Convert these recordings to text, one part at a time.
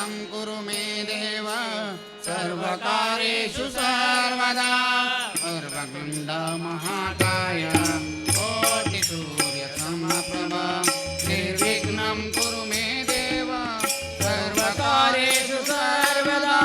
कुरु मे देव सर्वकार्येषु सर्वदा सर्वगुण्ड महाकाय कोटिसूर्यसमप्रभा निर्विघ्नं कुरु मे देव सर्वकार्येषु सर्वदा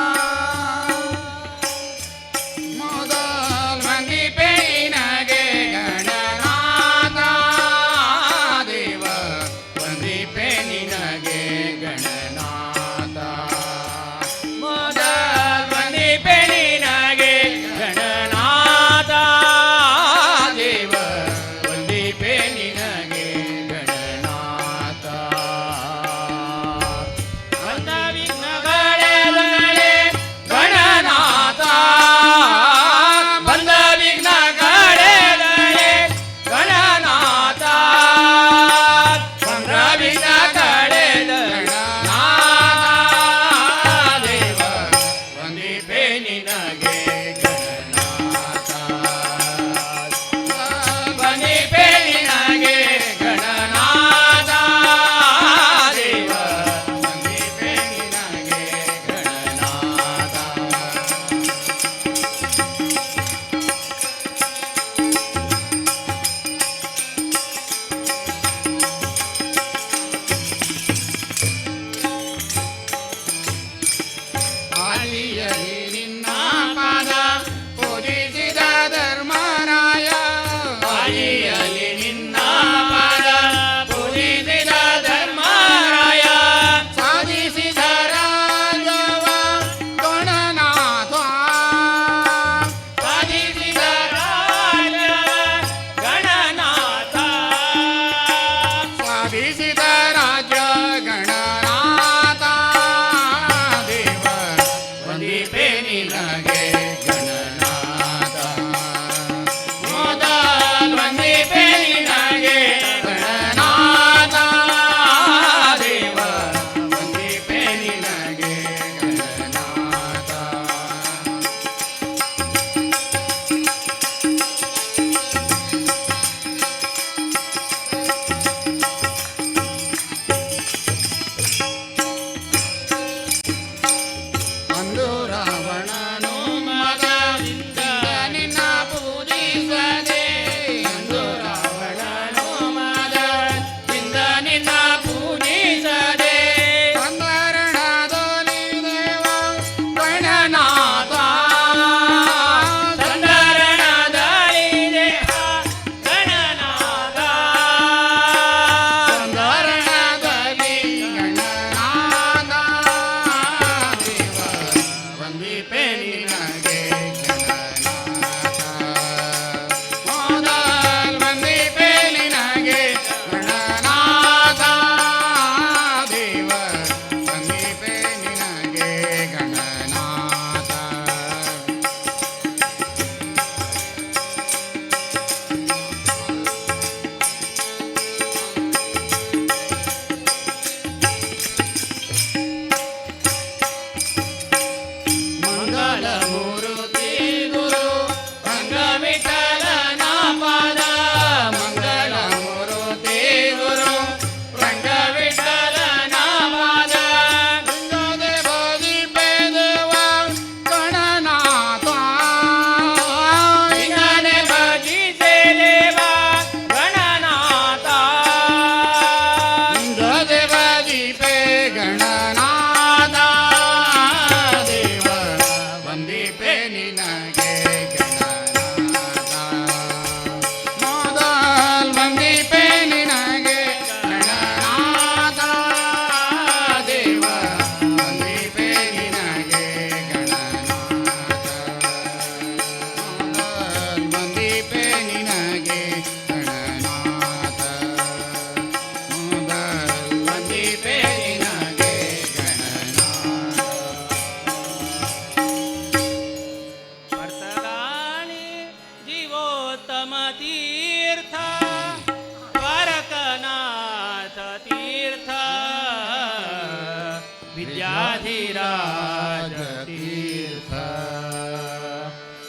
विद्याधिराज तीर्थ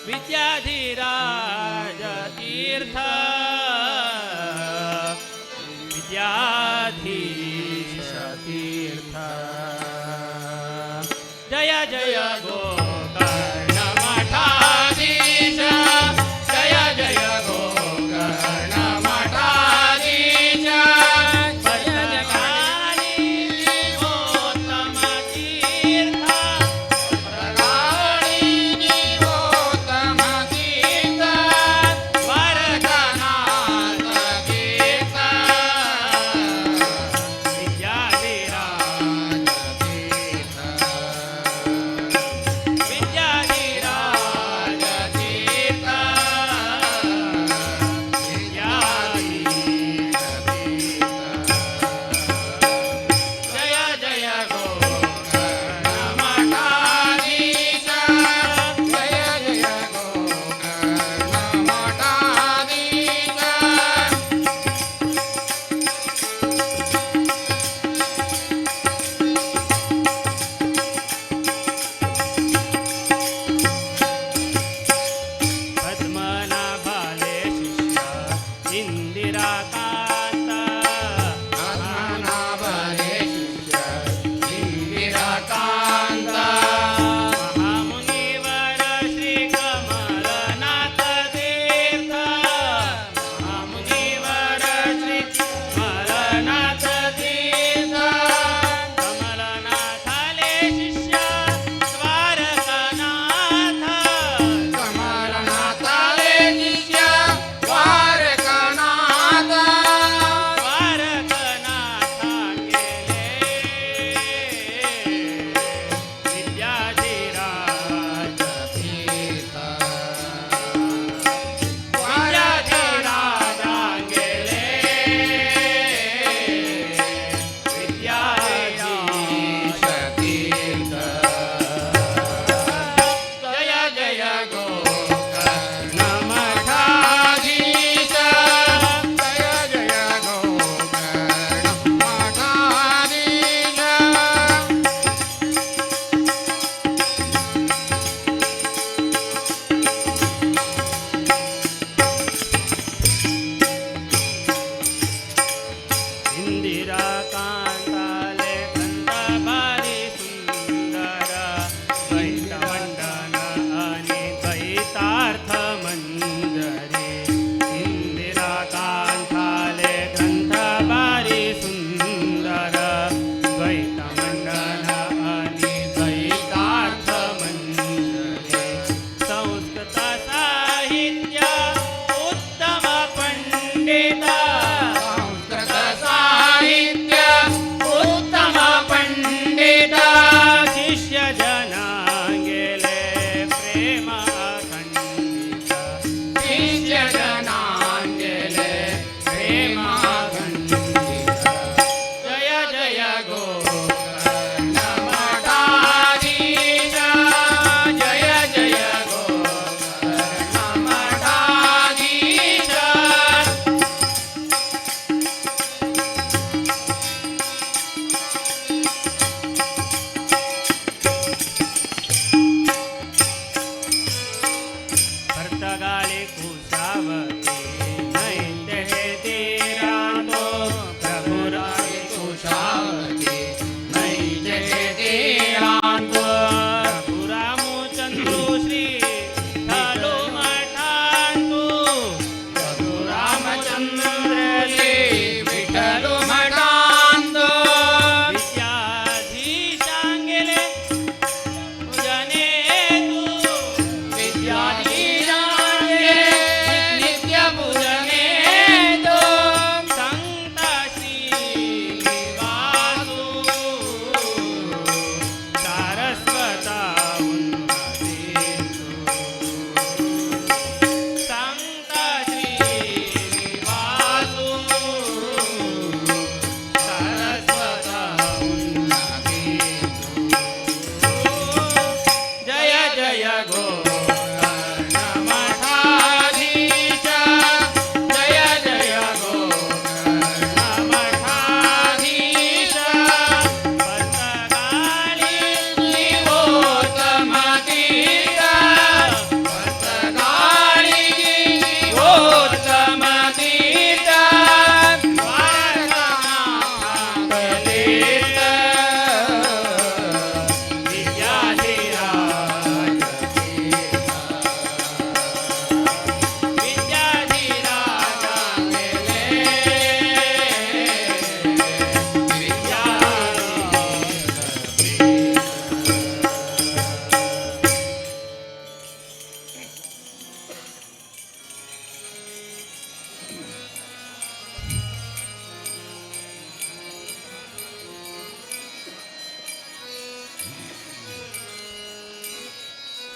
विद्याधिराज तीर्थ विद्याधीश तीर्थ जय गोकर्ण मठाधीश जय जय गोकर्ण मठाधीश भजनकारी जीवोत्तम तीर्थ प्रगाळी जीवोत्तम तीर्थ वरदनाथ तीर्थ विद्याधीराज तीर्थ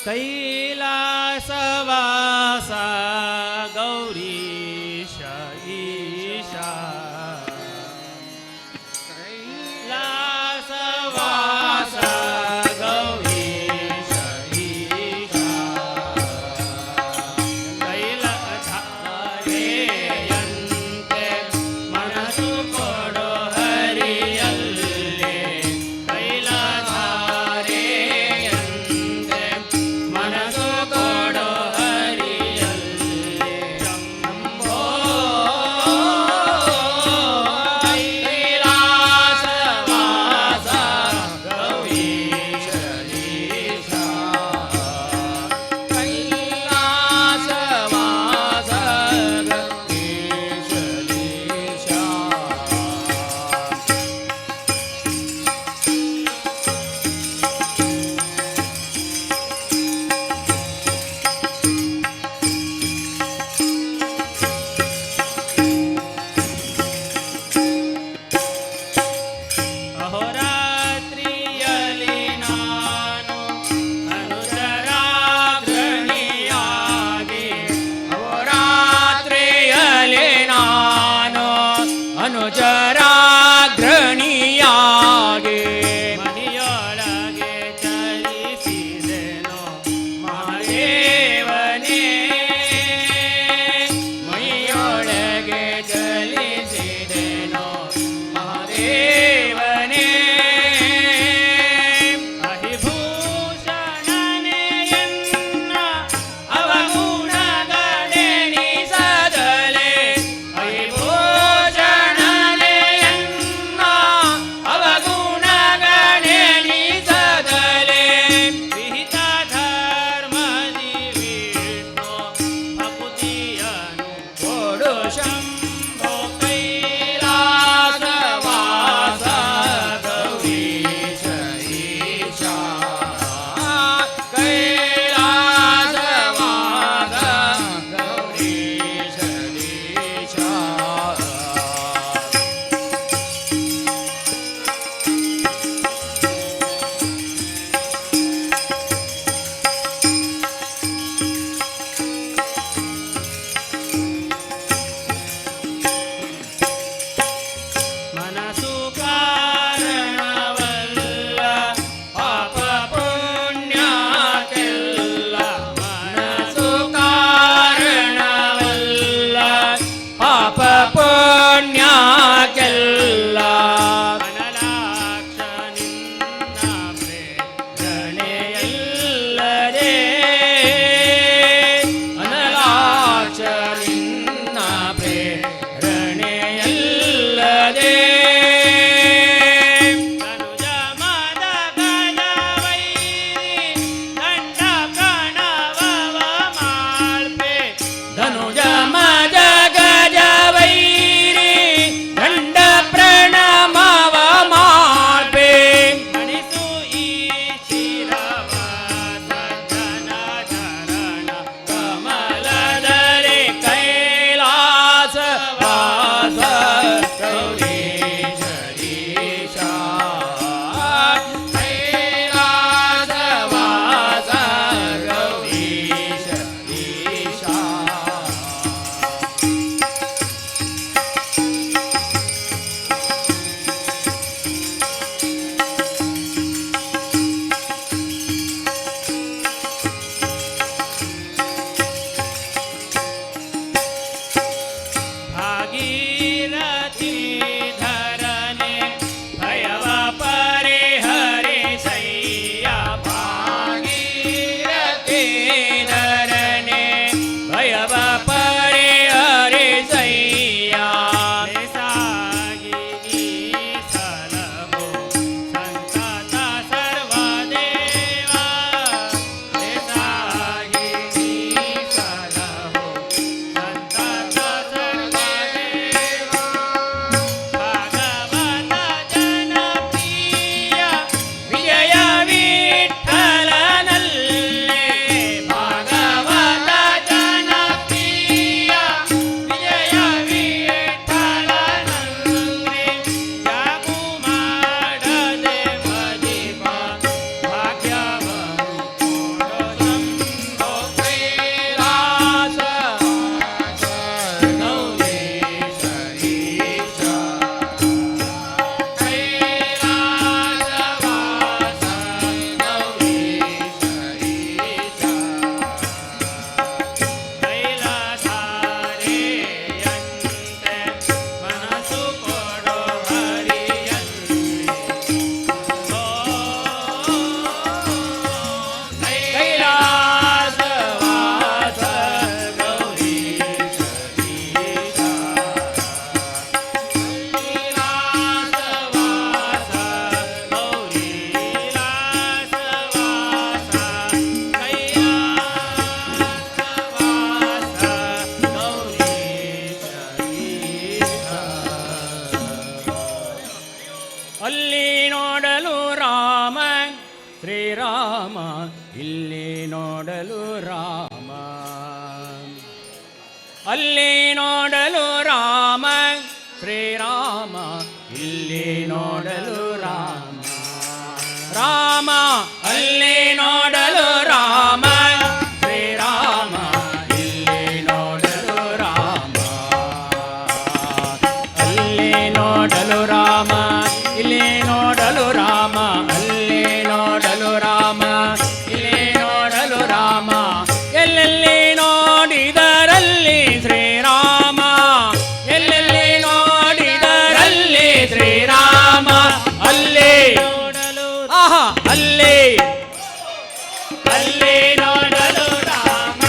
कैलासवासा गौरीश ईशा कैलासवासा गौरीश ईशा कैलधारेयन्ते मनसु कोडो हरियल्ले कैलधारेयन्ते मनसु कोडो हरियल्ले ಶ್ರೀರಾಮ ಇಲ್ಲಿ ನೋಡಲು ರಾಮ, ಅಲ್ಲಿ ನೋಡಲು ರಾಮ, ಶ್ರೀರಾಮ ಇಲ್ಲಿ ನೋಡಲು ರಾಮ, ರಾಮ ಅಲ್ಲಿ ನೋಡಲು ರಾಮ, ಶ್ರೀರಾಮ ಇಲ್ಲಿ ನೋಡಲು ರಾಮ, ಅಲ್ಲಿ ನೋಡಲು ರಾಮ, ಇಲ್ಲಿ ನೋಡಲು ರಾಮ, ಅಲ್ಲಿ ನೋಡಲು ರಾಮ, ಇಲ್ಲಿ ನೋಡಲು ರಾಮ, ಎಲ್ಲೆಲ್ಲಿ ನೋಡಿದರಲ್ಲಿ ಶ್ರೀರಾಮ, ಎಲ್ಲೆಲ್ಲಿ ನೋಡಿದರಲ್ಲಿ ಶ್ರೀರಾಮ, ಅಲ್ಲೇ ನೋಡಲು ಆಹಾ ಅಲ್ಲೇ ಅಲ್ಲೇ ನೋಡಲು ರಾಮ,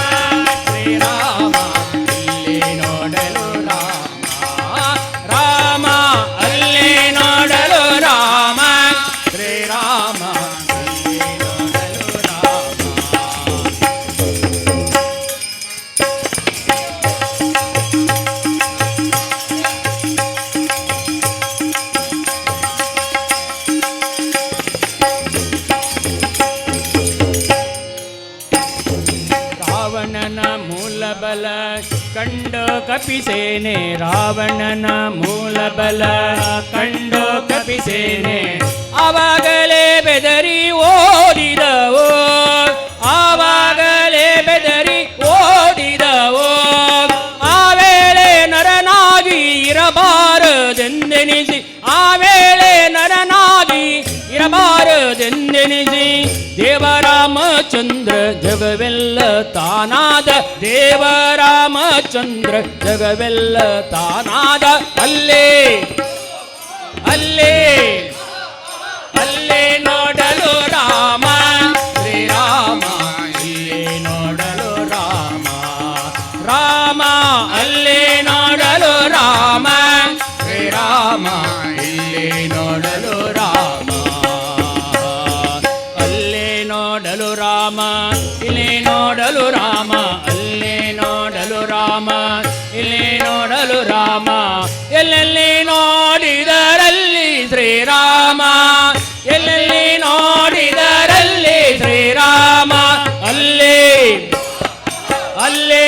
ಶ್ರೀರಾಮ ಇಲ್ಲಿ ನೋಡಲು ರಾಮ, ರಾಮ ಅಲ್ಲೇ ನೋಡಲು ರಾಮ, ಶ್ರೀರಾಮ ಇಲ್ಲಿ ನೋಡಲು ರಾಮ. ರಾವಣನ ಮೂಲ ಬಲ ಕಂಡು ಕಪಿಸೇನೆ, ರಾವಣನ ಮೂಲ ಬಲ ಕಂಡು ಕಪಿಸೇನೆ, ಆವಾಗಲೇ ಬೆದರಿ ಓಡಿದವೋ, ಆವಾಗಲೇ ಬೆದರಿ ಓಡಿದವೋ, ಆ ವೇಳೆ ನರನಾಗಿ ಇರಬಾರದೆಂದೆನಿಸಿ, ಆ ವೇಳೆ ನರನಾಗಿ ಇರಬಾರದೆಂದೆನಿಸಿ, ದೇವರಾಮಚಂದ್ರ ಜಗವೆಲ್ಲ ತಾನಾದ, ದೇವರಾಮಚಂದ್ರ ಜಗವೆಲ್ಲ ತಾನಾದ, ಅಲ್ಲೇ ಅಲ್ಲೇ ಅಲ್ಲೇ ನೋಡಲು ರಾಮ, ಶ್ರೀರಾಮ ಇಲ್ಲೇ ನೋಡಲು ರಾಮ, ರಾಮ ಅಲ್ಲೇ ನೋಡಲು ರಾಮ, ಶ್ರೀರಾಮ ಇಲ್ಲೇ ನೋಡಲು ರಾಮ, ಅಲ್ಲೇ ನೋಡಲು ರಾಮ, ಇಲ್ಲೇ ನೋಡಲು ರಾಮ, ಅಲ್ಲೇ ನೋಡಲು ರಾಮ, ಇಲ್ಲೇ ನೋಡಲು ರಾಮ, ಎಲ್ಲೆಲ್ಲಿ ನೋಡಿದರಲ್ಲಿ ಶ್ರೀರಾಮ, ಎಲ್ಲೆಲ್ಲಿ ನೋಡಿದರಲ್ಲಿ ಶ್ರೀರಾಮ, ಅಲ್ಲೇ ಅಲ್ಲೇ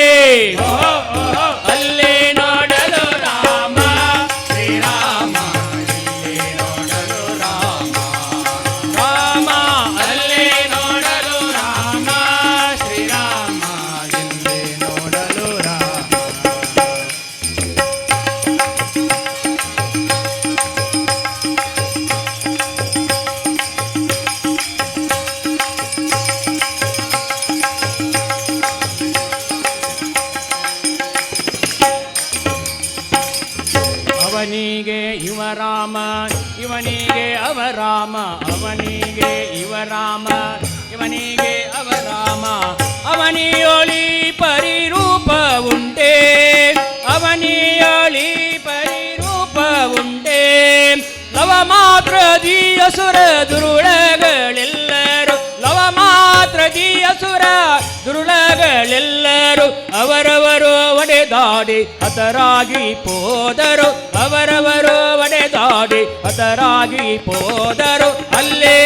ಅಲ್ಲೇ ನೋಡಲು ರಾಮ, ಶ್ರೀರಾಮ ಇಲ್ಲೇ ನೋಡಲು ರಾಮ, ರಾಮ ಅಲ್ಲೇ ನೋಡಲು ರಾಮ, ಶ್ರೀರಾಮ ಇಲ್ಲೇ ನೋಡಲು ರಾಮ. ಅವನಿಗೆ ಇವ ರಾಮ, ಇವನಿಗೆ ಅವ ರಾಮ, ಅವನಿಗೆ ಇವ ರಾಮ, ಇವನಿಗೆ ಅವ ರಾಮ, ಅವನಿಯೊಳಿ ಪರಿರೂಪ ಉಂಟೆ, ಅವನಿಯೊಳಿ ಪರಿರೂಪ ಉಂಟೆ, ಲವ ಮಾತ್ರ ದಿಯಸುರ ದುರುಳಗಳೆಲ್ಲರೂ, ಲವ ಮಾತ್ರ ದಿಯಸುರ ದುರುಳಗಳೆಲ್ಲರೂ, ಅವರವರು ಒಡೆದಾಡಿ ಹತರಾಗಿ ಪೋದರು, ಅವರವರು ಒಡೆದಾಡಿ ಹತರಾಗಿ ಪೋದರು, ಅಲ್ಲೇ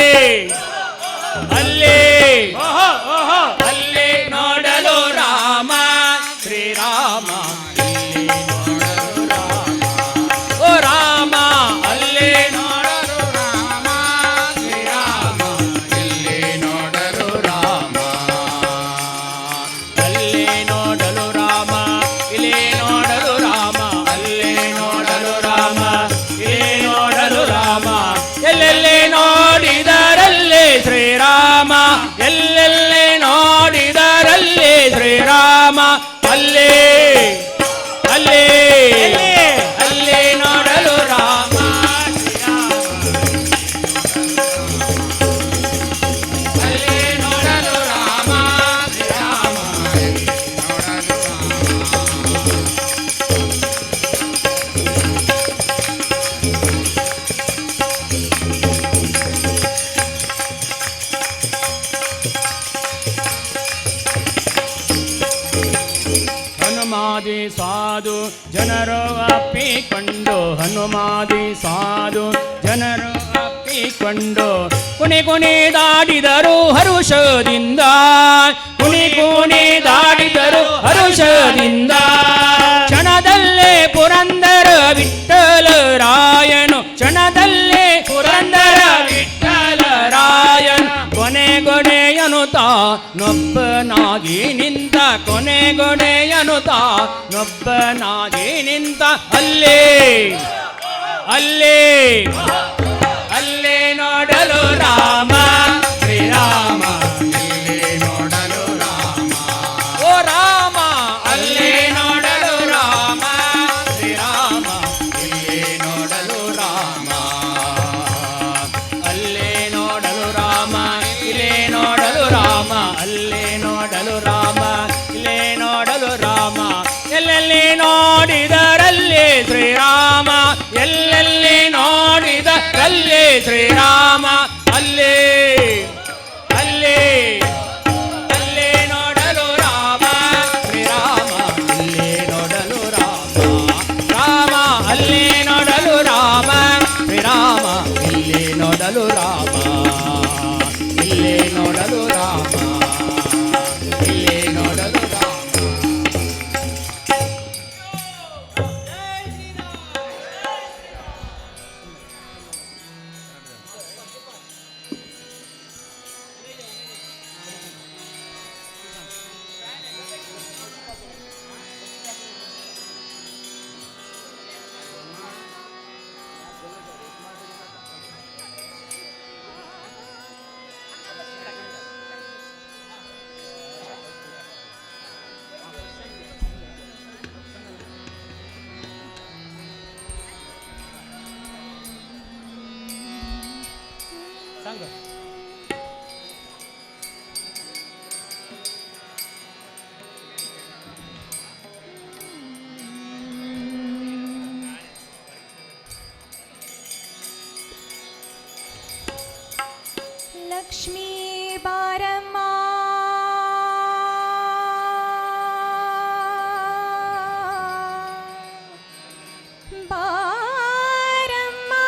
ಅಲ್ಲೇ ಅಲ್ಲೇ ನೋಡಲು ರಾಮ, ಶ್ರೀರಾಮ ಇಲ್ಲಿ ನೋಡಲು ರಾಮ, ಓ ರಾಮ ಅಲ್ಲೇ ನೋಡಲು ರಾಮ, ಶ್ರೀರಾಮ ಇಲ್ಲಿ ನೋಡಲು ರಾಮ, ಅಲ್ಲೇ ನೋಡಲು ರಾಮ, ಇಲ್ಲೇ ನೋಡಲು ರಾಮ, ಅಲ್ಲೇ ನೋಡಲು ರಾಮ, ಇಲ್ಲೇ ನೋಡಲು ರಾಮ, ಎಲ್ಲೆಲ್ಲಿ ನೋಡಿದರಲ್ಲಿ ಶ್ರೀರಾಮ, ಎಲ್ಲೆಲ್ಲಿ ನೋಡಿದರಲ್ಲಿ ಶ್ರೀರಾಮ, ಅಲ್ಲೇ ಅಲ್ಲೇ ಅಲ್ಲೇ ನೋಡಲು ರಾಮ, ಅಲ್ಲೇ ನೋಡಲು ರಾಮ, ಶ್ರೀರಾಮ ನೋಡಲು ಹನುಮಾದಿ ಸಾಧು ಜನರು ಅಪ್ಪಿಕೊಂಡು, ಹನುಮಾದಿ ಸಾಧು ಜನರು ಅಪ್ಪಿ ಮಾಡಿಕೊಂಡು ಕುಣಿ ಕುಣಿದಾಡಿದರು ಹರುಷದಿಂದ ಕುಣಿ ಕುಣಿದಾಡಿದರು ಹರುಷದಿಂದ ಕ್ಷಣದಲ್ಲೇ ಪುರಂದರ ವಿಠ್ಠಲ ರಾಯನು ಕ್ಷಣದಲ್ಲೇ ಪುರಂದರ ವಿಠ್ಠಲ ರಾಯನು ಕೊನೆಗೊಡೆಯನುತ ನೊಬ್ಬನಾಗಿ ನಿಂತ ಕೊನೆಗೊಡೆಯನುತ ನೊಬ್ಬನಾಗಿ ನಿಂತ ಅಲ್ಲೇ ಅಲ್ಲೇ ಅಲ್ಲೇ ನೋಡಲು ರಾಮ ಶ್ರೀರಾಮ ಇಲ್ಲೇ ನೋಡಲು ರಾಮ ಓ ರಾಮ ಅಲ್ಲೇ ನೋಡಲು ರಾಮ ಶ್ರೀರಾಮ ಇಲ್ಲೇ ನೋಡಲು ರಾಮ ಅಲ್ಲೇ ನೋಡಲು ರಾಮ ಇಲ್ಲೇ ನೋಡಲು ರಾಮ ಅಲ್ಲೇ ನೋಡಲು ರಾಮ ಇಲ್ಲೇ ನೋಡಲು ರಾಮ ಎಲ್ಲೆಲ್ಲಿ ನೋಡಿದರಲ್ಲೇ ಶ್ರೀರಾಮ ಎಲ್ಲೆಲ್ಲಿ ನೋಡಿದರಲ್ಲೇ ಶ್ರೀರಾಮ ಅಲ್ಲೇ ಅಲ್ಲೇ ಅಲ್ಲೇ ನೋಡಲು ರಾಮ ಶ್ರೀರಾಮ ಅಲ್ಲೇ ನೋಡಲು ರಾಮ ರಾಮ ಅಲ್ಲೇ ನೋಡಲು ರಾಮ ಶ್ರೀರಾಮ ಇಲ್ಲೇ ನೋಡಲು ರಾಮ ಇಲ್ಲೇ ನೋಡಲು ರಾಮ ಇಲ್ಲೇ ನೋಡಲು ರಾಮ सांग लक्ष्मी बारम्मा बारम्मा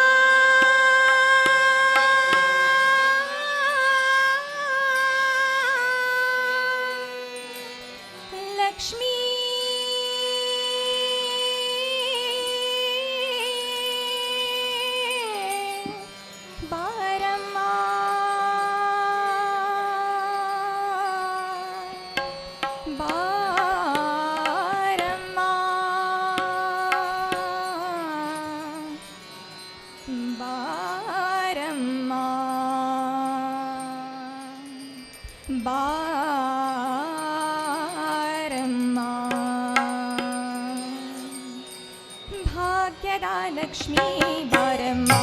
लक्ष्मी बारम्मा बारम्मा बारम्मा बारम्मा भाग्यದ लक्ष्मी बारम्मा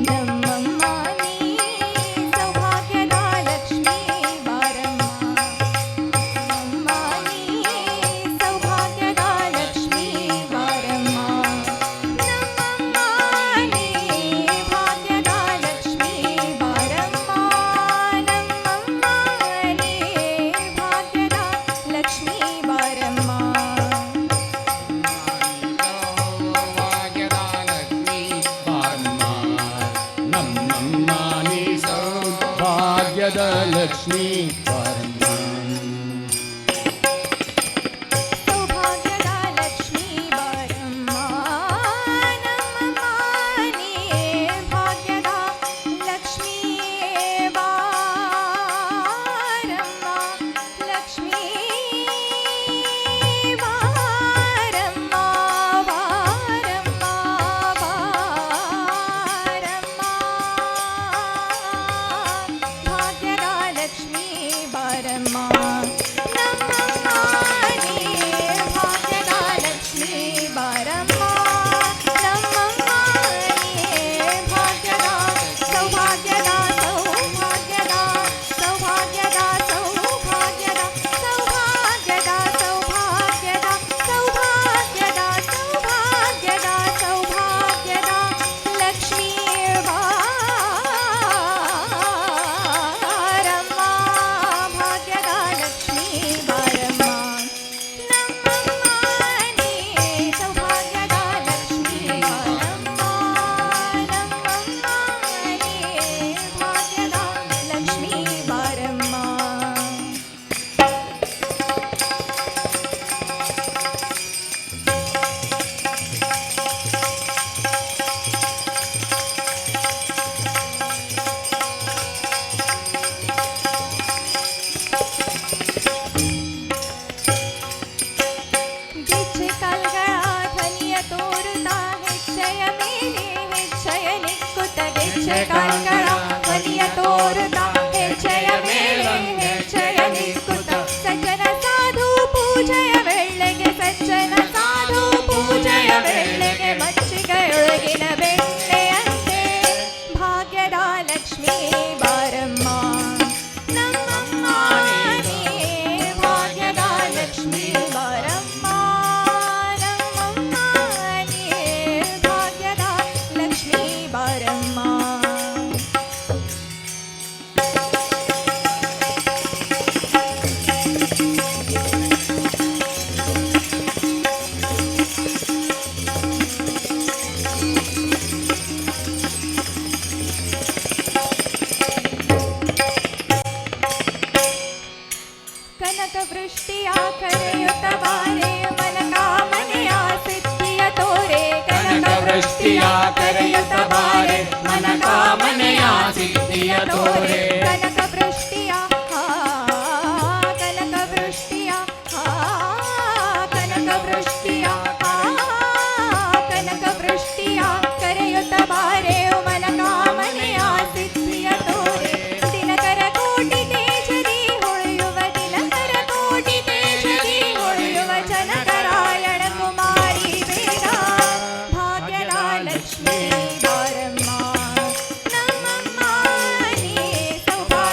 नಮ್ಮಮ್ಮ ನೀ ಸೌಭಾಗ್ಯದ ಲಕ್ಷ್ಮೀ ಬಾರಮ್ಮ ನಮ್ಮಮ್ಮ ನೀ ಸೌಭಾಗ್ಯದ ಲಕ್ಷ್ಮೀ ಬಾರಮ್ಮ ನಮ್ಮಮ್ಮ ನೀ ಭಾಗ್ಯದ ಲಕ್ಷ್ಮೀ ಬಾರಮ್ಮ ನಮ್ಮಮ್ಮ ನೀ ಭಾಗ್ಯದ ಲಕ್ಷ್ಮೀ ಬಾರಮ್ಮ ಭಾಗ್ಯದ ಲಕ್ಷ್ಮೀ ಬಾರಮ್ಮ ನಮ್ಮಮ್ಮ ನೀ ಭಾಗ್ಯದ ಲಕ್ಷ್ಮೀ ಬಾರಮ್ಮ ಸೌಭಾಗ್ಯದ ಲಕ್ಷ್ಮೀ ಬಾರಮ್ಮ ನಮ್ಮಮ್ಮ ನೀ ಭಾಗ್ಯದ ಲಕ್ಷ್ಮೀ ಬಾರಮ್ಮ ಲಕ್ಷ್ಮೀ ಬಾರಮ್ಮ ಬಾರಮ್ಮ ಬಾರಮ್ಮ ಭಾಗ್ಯದ ಲಕ್ಷ್ಮೀ ಬಾರಮ್ಮ ಕನಕವೃಷ್ಟಿಯ ಕರೆಯುತ್ತ ಬಾರೆ ಮನ ಕಾಮನೆಯ ಸಿದ್ಧಿಯ ತೋರೆ ಕನಕವೃಷ್ಟಿಯ ಕರೆಯುತ್ತ ಬಾರೆ ಮನ ಕಾಮನೆಯ ಸಿದ್ಧಿಯ ತೋರೆ ಕನಕವೃಷ್ಟಿಯ ಕನಕವೃಷ್ಟಿಯ ಕನಕವೃಷ್ಟಿಯ ಕನಕವೃಷ್ಟಿಯ ಕರೆಯುತ್ತ ಬಾರೆ ಮನ ಕಾಮನೆಯ ಸಿದ್ಧಿಯ ತೋರೆ ದಿನಕರ ಕೋಟಿ ತೇಜದಿ ಹೊಳೆಯುವ ದಿನಕರ ಕೋಟಿ ತೇಜದಿ ಹೊಳೆಯುವ ಜನಕರಾಯಣ ಕುಮಾರಿ ಬೇಗ ಭಾಗ್ಯದ ಲಕ್ಷ್ಮೀ ಬಾರಮ್ಮ ನಮ್ಮಮ್ಮ ನೀ ಸೌಭಾಗ್ಯದ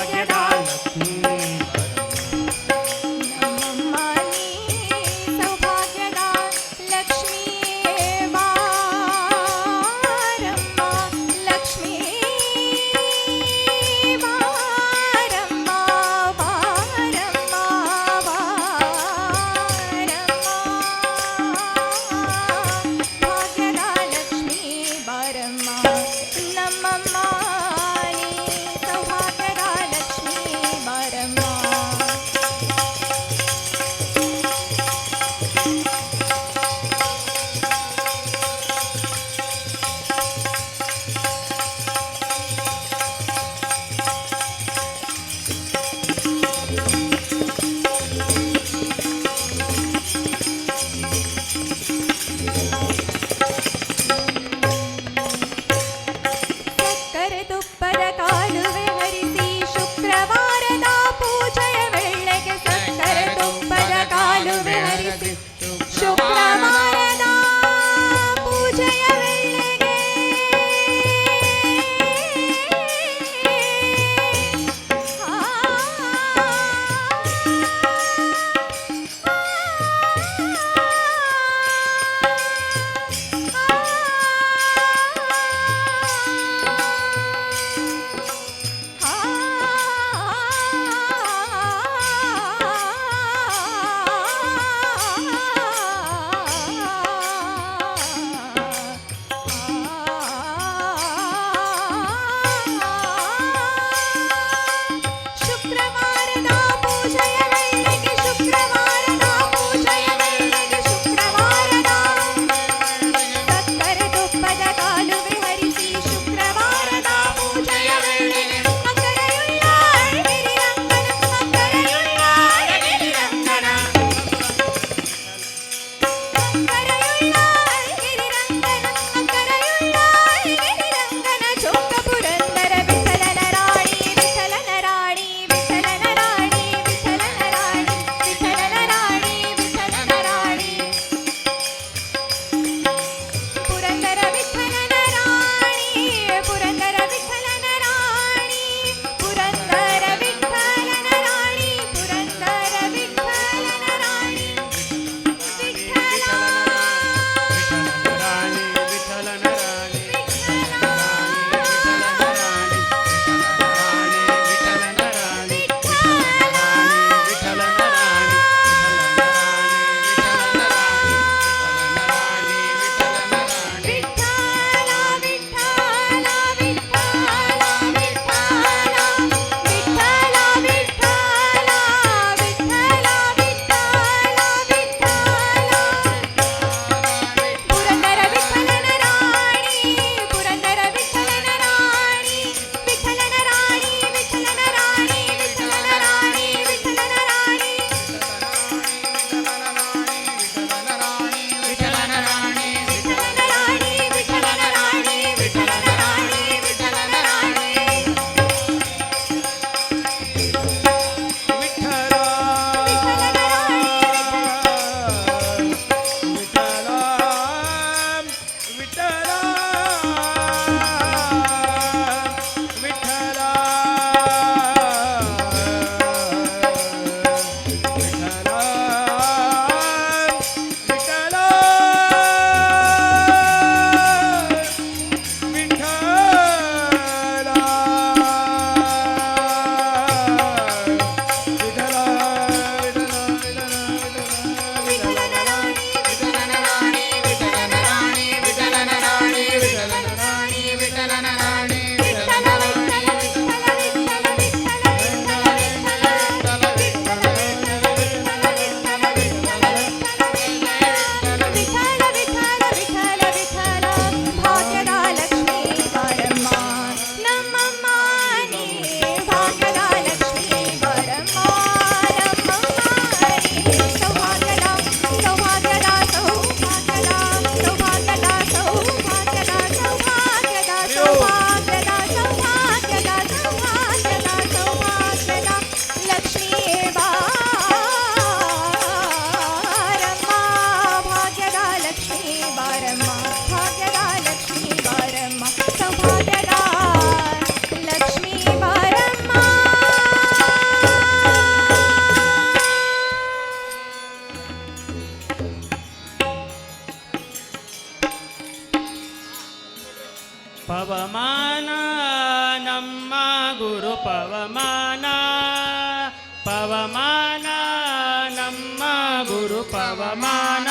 ಪವಮಾನ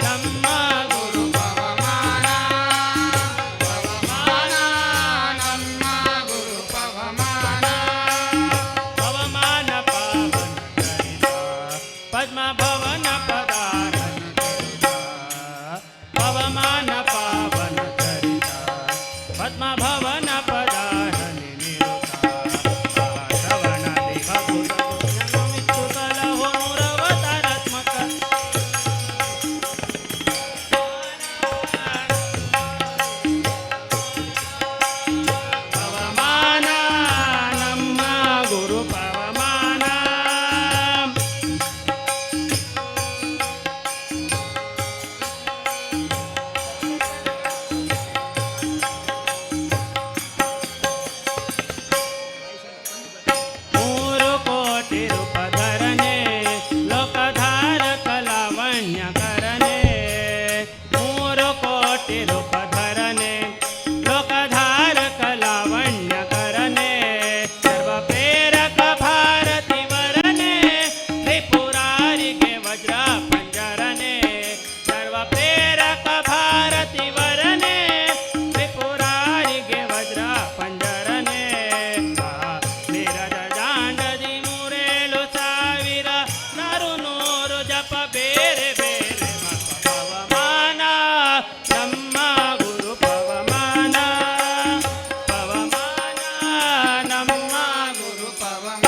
ನಮ್ಮ ಗುರು ಪವಮಾನ ಪವಮಾನ ನಮ್ಮ ಗುರು ಪವಮಾನ ಪವಮಾನ ಪಾವನ ಚರಿತ ಪದ್ಮ ಭವನ ಪದಾರನ ಪವಮಾನ ಪಾವನ ಚರಿತ ಪದ್ಮ ಭವನ ಪದಾರನಿ ನಿರುತ ಶ್ರವಣ ದೇಹ ಮಿತ್ತು ಕಲಹೋ ನೂರವತಾರಾತ್ಮಕ ಪವಮಾನ ನಮ್ಮ ಗುರು ಪವಮಾನ ಮೂರು ಕೋಟಿ ರೂಪಧರನೆ ಲೋಕಧಾರಕ ಲಾವಣ್ಯಕರನೆ ಮೂರು ಕೋಟಿ ರೂಪಧರನೆ ಲೋಕಧಾರಕ ಲಾವಣ್ಯಕರನೆ ಸರ್ವ ಪ್ರೇರಕ ಭಾರತಿ ವರನೆ ತ್ರಿಪುರಾರಿಗೆ ವಜ್ರ ಪಂಜರನೆ ಸರ್ವ ಪ್ರೇರಕ ಭಾರತಿ ವರನೆ ತ್ರಿಪುರಾರಿಗೆ ವಜ್ರ ಪಂಜರನೆ ನೀರದ ಜಾಂಡದಿ ನೂರೇಳು ಸಾವಿರ ನರು ನೂರು ಜಪ ಬೇರೆ ಬೇರೆ ಪವಮಾನ ನಮ್ಮ ಗುರು ಪವಮಾನ ಪವಮಾನ ನಮ್ಮ ಗುರು ಪವಮಾನ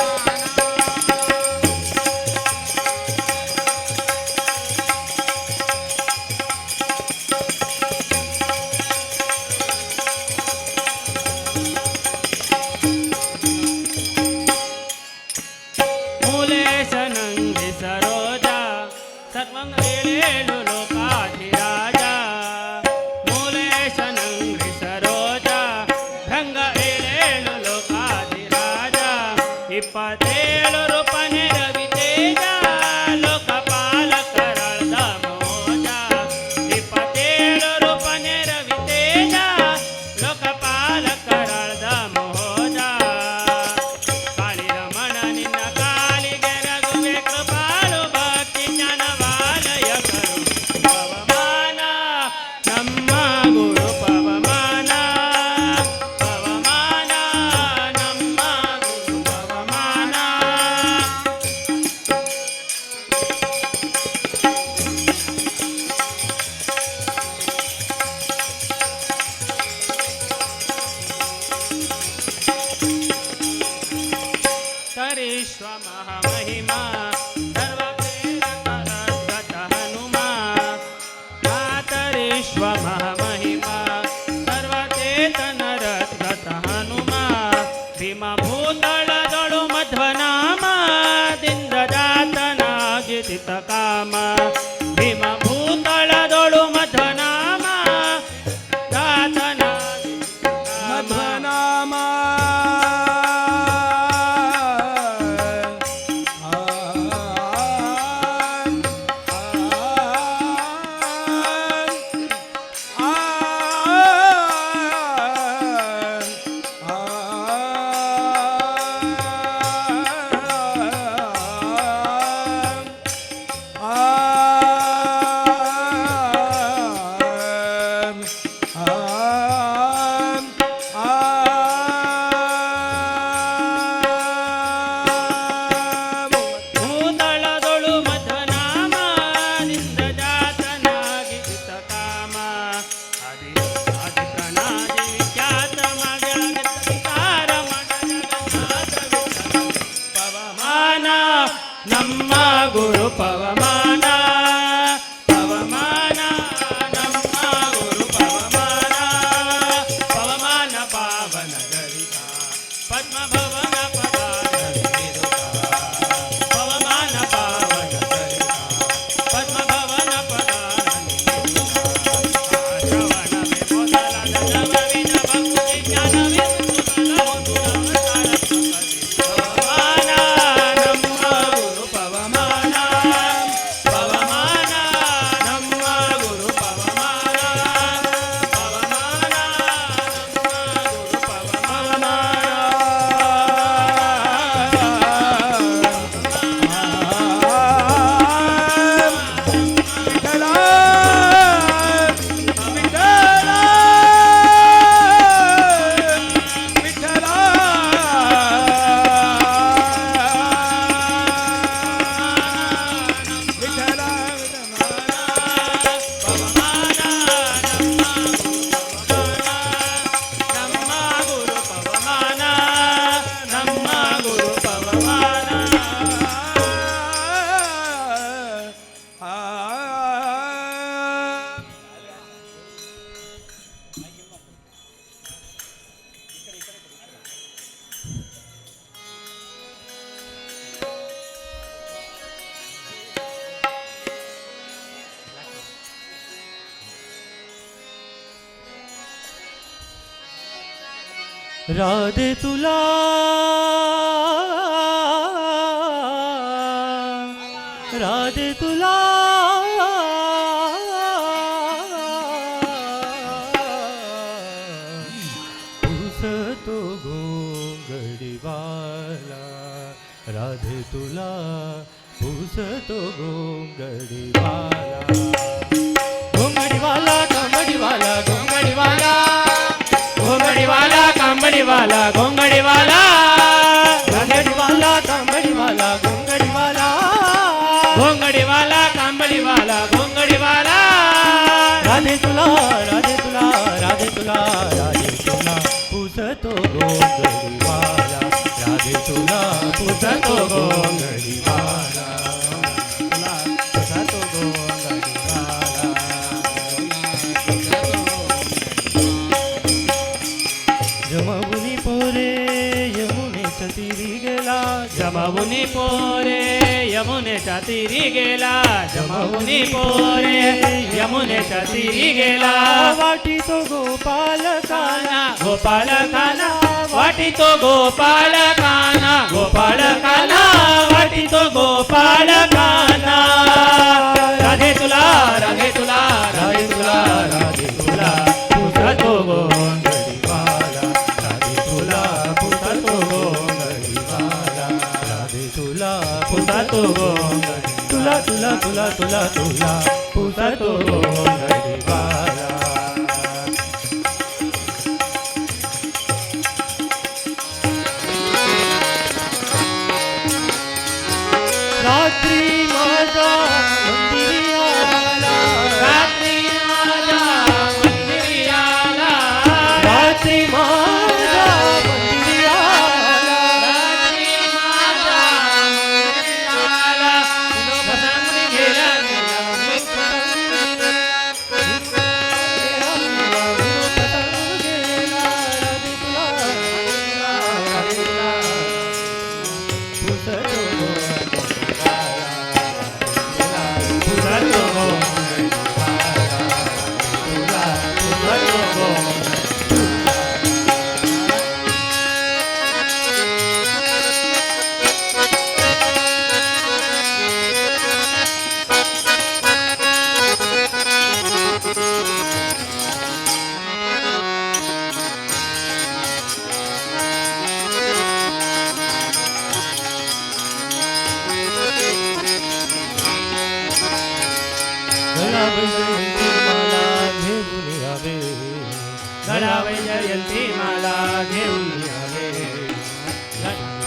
ಮೂಲೇಶ ನಂದಿ ಸರೋಜ ಸರ್ವಂಗ ಏಳೇಳು ಲೋಕಾಧಿರಾಜ ಮೂಲೇಶ ನಂದಿ ಸರೋಜ ಭಂಗ ಏಳೇಳು ಲೋಕಾಧಿರಾಜ 27 ರೂಪನೆ ರವಿ ತೇಜ ಲೋಕಪಾಲಕರಾದ ಮೋಜ 27 ರೂಪನೆ ರವಿ ತೇಜ ಲೋಕಪಾಲಕರಾದ ಮೋಜ ಕಾಳಿರಮಣ ನಿನ್ನ ಕಾಲಿಗೆ ರಘುವೆ ಕೃಪಾಳು ಭಕ್ತಿ ಜ್ಞಾನವಾಲಯ ಕರು ಪವಮಾನ ನಮ್ಮ ಗುರು ಪವಮಾನ ಪವಮಾನ ನಮ್ಮ ಗುರು ಪವಮಾನ ಕರೀಶ್ವ ಮಹಾಮಹಿಮಾ ಸರ್ವಪ್ರೇರಕರದ್ಗತ ಹನುಮಾ ಮಾತರೀಶ್ವ ಮಹಾಮಹಿಮಾ ಸರ್ವಚೇತನರದ್ಗತ ಹನುಮಾ ಭೀಮ ಭೂತಳದೊಳು ಮಧ್ವನಾಮ ದಿಂದ ಜಾತನಾಗಿದಿತ ಕಾಮ ಭೀಮ ಭೂತಳದೊಳು ಮಧ್ವನಾಮ ಜಾತನಾಗಿದಿತ ಮಧ್ವನಾಮ ಭೂತಳದೊಳು ಮಧ್ವನಾಮ ನಿಂದ ಜಾತನಾಗಿದಿತ ಕಾಮ ಆದಿ ಆದಿ ಪ್ರಣಾದಿ ವಿಖ್ಯಾತ ಮಗಳ ಪವಮಾನ ನಮ್ಮ ಗುರು ಪವಮಾನ ಪವಮಾನ ನಮ್ಮ ಗುರು ಪವಮಾನ ಪವಮಾನ ಪಾವನ ದರಿತ ಪದ್ಮ ಭವನ ಪದಾರವಿರುತ ಪವಮಾನ ಪಾವನ ದರಿತ ಪದ್ಮ ಭವನ ಪದಾರವಿರುತ ಶ್ರವಣವೇ ಮೊದಲಾದ ನವವಿನ ಭಕ್ತಿ ಜ್ಞಾನವೇ ಪವಮಾನ ನಮ್ಮ ಗುರು ಪವಮಾನ ಪವಮಾನ ನಮ್ಮ ಗುರು ಪವಮಾನ ಪವಮಾನ ನಮ್ಮ ಗುರು ಪವಮಾನ राधे तुला राधे तुला पुसतो गोंगडीवाला राधे तुला पुसतो गोंगडीवाला गोंगडीवाला कांबडीवाला गोंगडीवाला घोंगडीवाला कांबडीवाला घोंगडीवाला गोंगडीवाला कांबडीवाला गोंगडीवाला घोंगडीवाला कांबडीवाला घोंगडीवाला राधे तुला राधे तुला राधे तुला राधे तुला पुसतो गोंगडीवाला राधे तुला पुसतो गोंगडीवाला तुला पुसतो गोंगडीवाला जमावुनी पोरे यमुनेच्या तीरी गेला जमावुनी पोरे यमुनेच्या तीरी गेला जमावुनी पोरे यमुनेच्या तीरी गेला वाटी तो गोपाल काना गोपाल काना वाटी तो गोपाल काना गोपाल काना वाटी तो गोपाल काना राधे तुला राधे तुला राधे तुला राधे तुला पुसतो गोंगडीवाला राधे तुला पुसतो गोंगडीवाला राधे तुला पुसतो तुला तुला तुला तुला तुला पुसतो गोंगडीवाला रात्री माझा मंदिरी आला रात्री माझ्या मंदिरी आला रात्री माझा मंदिरी आला रात्री माझ्या मंदिरी आला पसंती गेला गळावै जयंती माला घेऊन यावे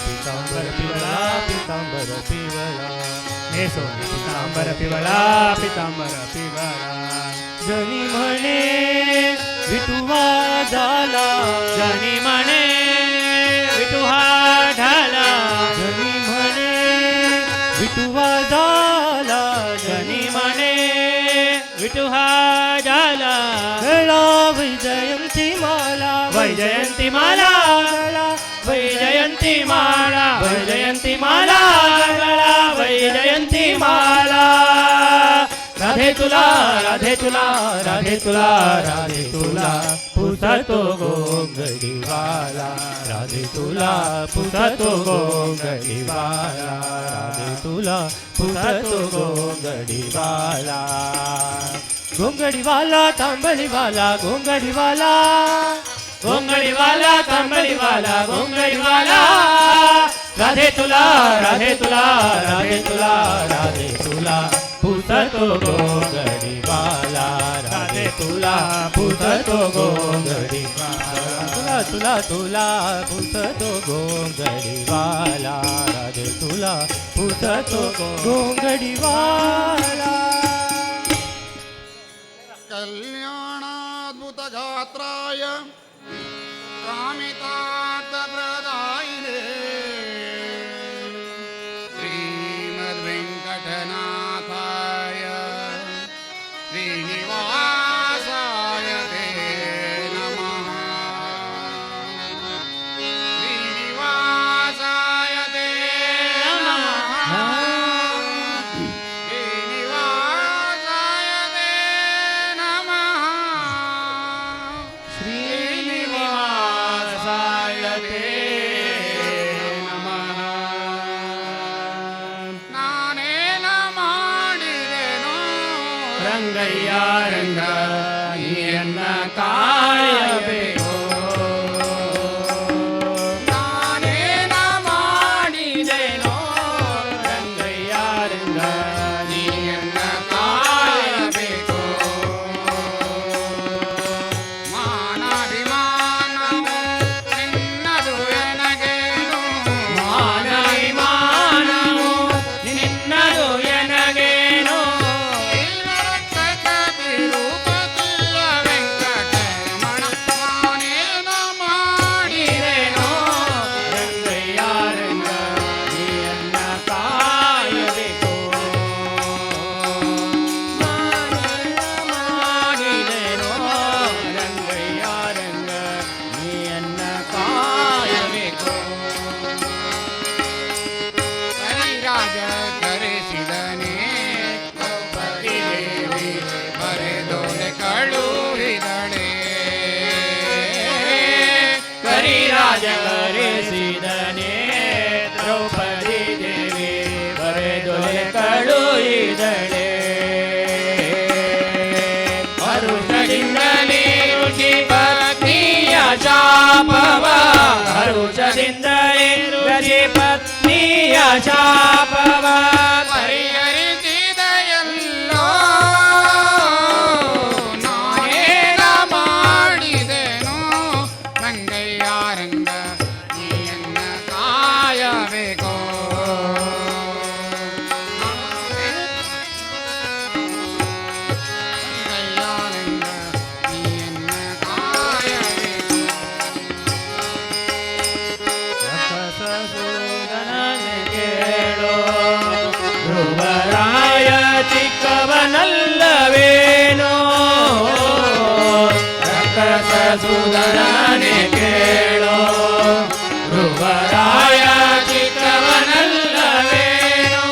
पितांबर पिवळा पितांबर पिवळा नेसो पितांबर पिवळा पितांबर पिवळा जनी म्हणे विठुवा झाला जनी म्हणे विठुहा ढाला जनी म्हणे विठुवा झाला जनी म्हणे विठुहा ढाला गळावै जयंती माला वैजयंती माला वैजयंती माला वैजयंती माला गळा वैजयंती माला राधे तुला राधे तुला राधे तुला राधे तुला पुसतो गोंगडीवाला राधे तुला पुसतो गोंगडीवाला राधे तुला पुसतो गोंगडीवाला गोंगडीवाला तांबडीवाला गोंगडीवाला घोंगडीवाला कांबडीवाला घोंगडीवाला राधे तुला राधे तुला राधे तुला राधे तुला पुसतो गोंगडीवाला राधे तुला पुसतो गोंगडीवाला तुला तुला पुसतो गोंगडीवाला राधे तुला पुसतो गोंगडीवाला कल्याणाद्भुतगात्राय कामितार्थप्रदायिने श्रीमद्वेङ्कटनाथाय श्रीनिवासाय ते नमः श्रीनिवासाय ते नमः श्रीनिवासाय ते नमः ರಂಗಯ್ಯ ರಂಗ ನೀಯನ್ನ ಕಾಯಬೇಕು ನಾನೇನ ಮಾಡಿದೆನೋ ರಂಗಯ್ಯ ರಂಗ ನೀಯನ್ನ ಕಾಯಬೇಕು ಮಾನಾಭಿಮಾನವು ನಿನ್ನದು ಎನಗೇನು ಮಾನವಿಮಾನವು ನಿನ್ನದು ಎನಗೇನು ತಿರುಪತಿಯ ವೆಂಕಟರಮಣ ನಾನೇನ ಮಾಡಿದೆನೋ ರಂಗಯ್ಯ ರಂಗ ನೀಯನ್ನ ಕಾಯಬೇಕು ಮಾಡಿದೆನೋ ರಂಗಯ್ಯ ರಂಗ ನೀಯನ್ನ ಕಾಯಬೇಕು ಹರಿರಾಜ ಕರೆಸಿದನೇ ದ್ರೌಪದಿ ದೇವಿ ಬರೆದೊಲೆ ಕಳುಹಿದಳೆ ಕರಿರಾಜ ಕರೆಸಿದನೇ ದ್ರೌಪದಿ ದೇವಿ ಬರೆದೊಲೆ ಕಳುಹಿದಳೆ ಹರುಷದಿಂದಲೇ ಋಷಿ ಪತ್ನಿಯ ಶಾಪವ ಹರುಷದಿಂದಲೇ ಋಷಿ ಪತ್ನಿಯ ಶಾಪವ ಪರಿಹರಿಸಿದೆಯಲ್ಲೋ ನಾನೇನ ಮಾಡಿದೆನೋ ರಂಗಯ್ಯ ರಂಗ ನೀಯನ್ನ ಕಾಯಬೇಕೋ ರಂಗಯ್ಯ ರಂಗ ನೀಯನ್ನ ಕಾಯಬೇಕು ಸೂದನನೆ ಕೇಳೋ ಧ್ರುವರಾಯ ಚಿಕ್ಕವನಲ್ಲವೇನೋ ರಕ್ಕಸ ಸೂದನನೆ ಕೇಳೋ ಧ್ರುವರಾಯ ಚಿಕ್ಕವನಲ್ಲವೇನೋ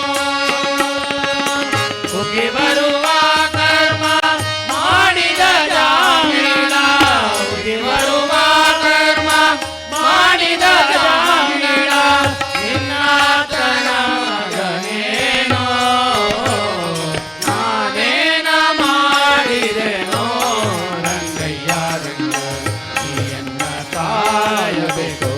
ಉಗಿ ಬರುವ ಕರ್ಮ ಮಾಡಿದ ಜಾಮೀನ ಉಗಿ ಬರುವ ಕರ್ಮ ಮಾಡಿದ ಜಾಮೀನ ನಿನ್ನಾತನ ಮಗನೇನೋ ನಾನೇನ ಮಾಡಿದೆನೋ ರಂಗಯ್ಯ ರಂಗ ನೀಯನ್ನ ಕಾಯಬೇಕು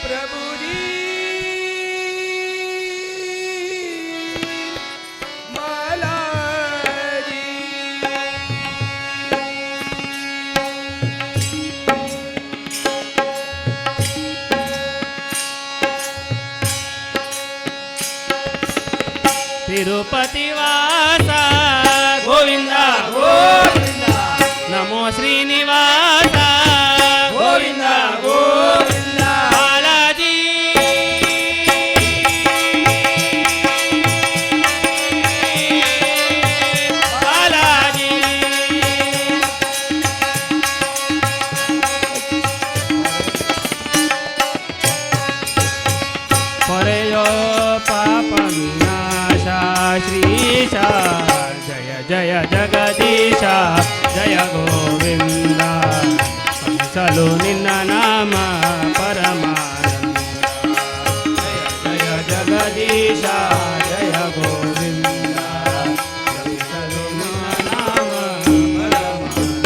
प्रभुजी मालाजी तिरुपती वासा गोविंदा गोविंदा नमो श्रीनिवासा गोविंदा गोविंदा बालाजी बालाजी परेयो पाप विनाशा श्रीशा जय जय जगदीशा जय गोविंदा चलो निನ್ನ ನಾಮ ಪರಮಾನಂದ ಜಯ ಜಯ ಜಗದೀಶ ಜಯ ಗೋವಿಂದ ಚलो ನಿನ್ನ ನಾಮ ಪರಮಾನಂದ